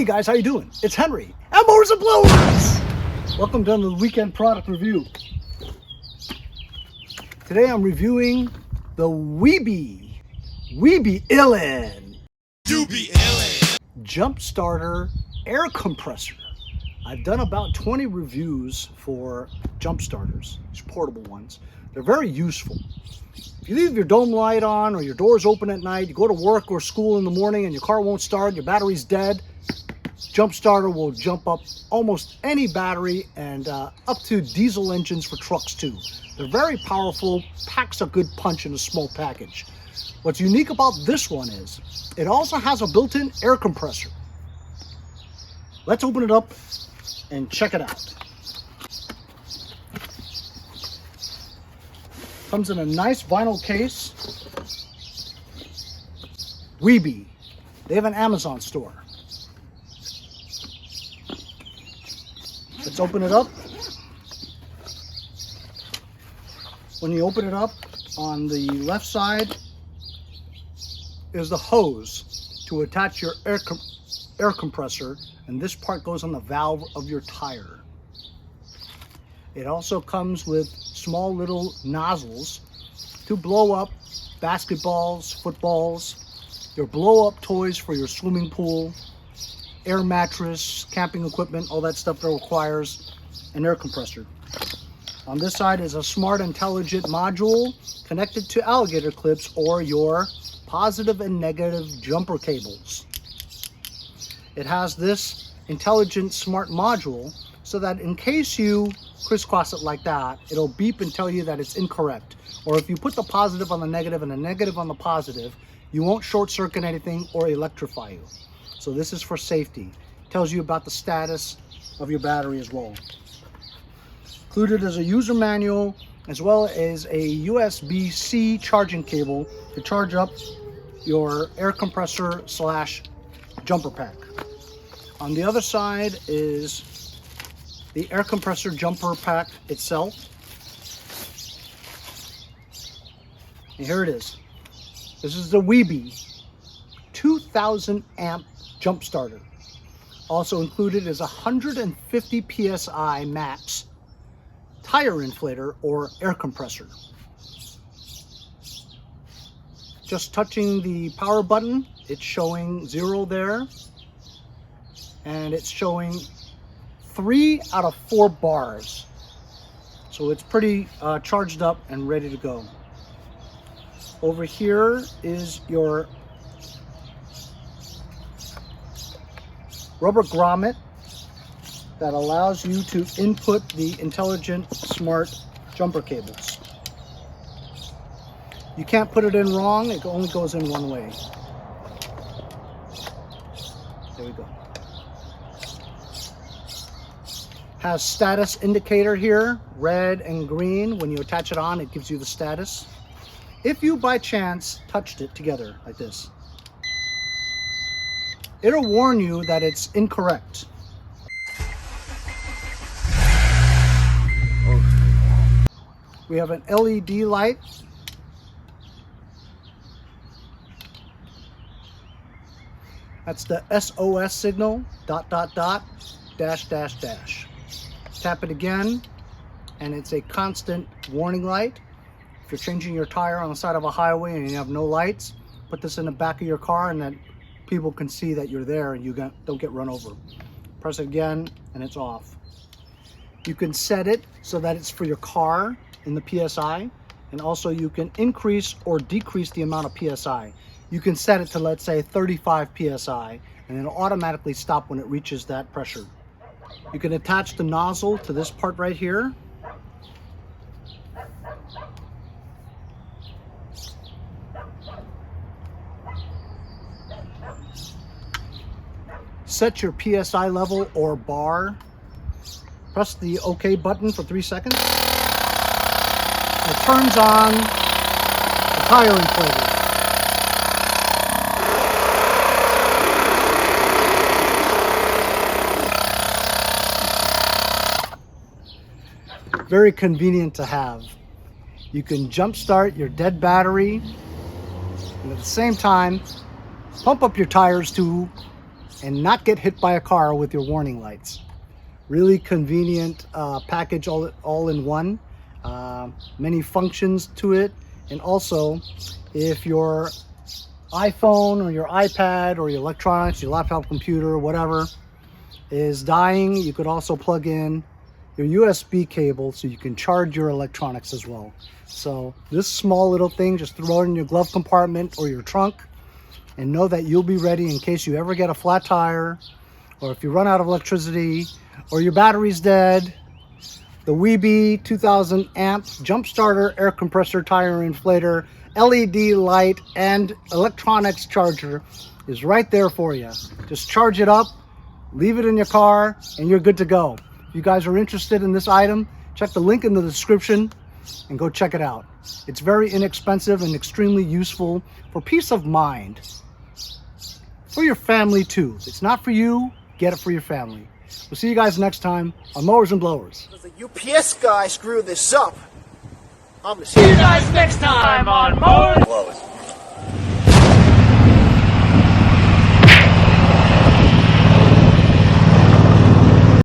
Hey guys, how you doing? It's Henry at Mowers and Blowers. Welcome to the weekend product review. Today I'm reviewing the Uibi illin jump starter air compressor. I've done about 20 reviews for jump starters, these portable ones. They're very useful. If you leave your dome light on or your doors open at night, you go to work or school in the morning and your car won't start, your battery's dead, jump starter will jump up almost any battery and up to diesel engines for trucks too. They're very powerful, packs a good punch in a small package. What's unique about this one is it also has a built-in air compressor. Let's open it up and check it out. Comes in a nice vinyl case. Uibi. They have an Amazon store. Let's open it up. When you open it up, on the left side is the hose to attach your air compressor, and this part goes on the valve of your tire. It also comes with small little nozzles to blow up basketballs, footballs, your blow up toys for your swimming pool, air mattress, camping equipment, all that stuff that requires an air compressor. On this side is a smart intelligent module connected to alligator clips or your positive and negative jumper cables. It has this intelligent smart module so that in case you crisscross it like that, it'll beep and tell you that it's incorrect. Or if you put the positive on the negative and the negative on the positive, you won't short circuit anything or electrify you. So this is for safety. It tells you about the status of your battery as well. Included is a user manual as well as a USB-C charging cable to charge up your air compressor / jumper pack. On the other side is the air compressor jumper pack itself. And here it is. This is the Uibi 2000 amp jump starter. Also included is 150 psi max tire inflator or air compressor. Just touching the power button, it's showing 0 there, and it's showing 3 out of 4 bars. So it's pretty charged up and ready to go. Over here is your rubber grommet that allows you to input the intelligent smart jumper cables. You can't put it in wrong, it only goes in one way. There we go. Has status indicator here, red and green. When you attach it on, it gives you the status. If you by chance touched it together like this, it'll warn you that it's incorrect. We have an LED light. That's the SOS signal, .. .. Tap it again, and it's a constant warning light. If you're changing your tire on the side of a highway and you have no lights, put this in the back of your car and then people can see that you're there and you don't get run over. Press it again and it's off. You can set it so that it's for your car in the PSI, and also you can increase or decrease the amount of PSI. You can set it to, let's say, 35 PSI, and it'll automatically stop when it reaches that pressure. You can attach the nozzle to this part right here. Set your PSI level or bar. Press the OK button for 3 seconds. It turns on the tire inflator. Very convenient to have. You can jump start your dead battery and at the same time pump up your tires to and not get hit by a car with your warning lights. Really convenient package all in one. Many functions to it, and also if your iPhone or your iPad or your electronics, your laptop computer, whatever is dying, you could also plug in your USB cable so you can charge your electronics as well. So this small little thing, just throw it in your glove compartment or your trunk, and know that you'll be ready in case you ever get a flat tire, or if you run out of electricity, or your battery's dead. The Uibi 2000 amp jump starter air compressor tire inflator LED light and electronics charger is right there for you. Just charge it up, leave it in your car, and you're good to go. If you guys are interested in this item, check the link in the description and go check it out. It's very inexpensive and extremely useful for peace of mind. For your family too. If it's not for you, get it for your family. We'll see you guys next time on Mowers and Blowers. The UPS guy screwed this up. I'm gonna See you guys next time on Mowers.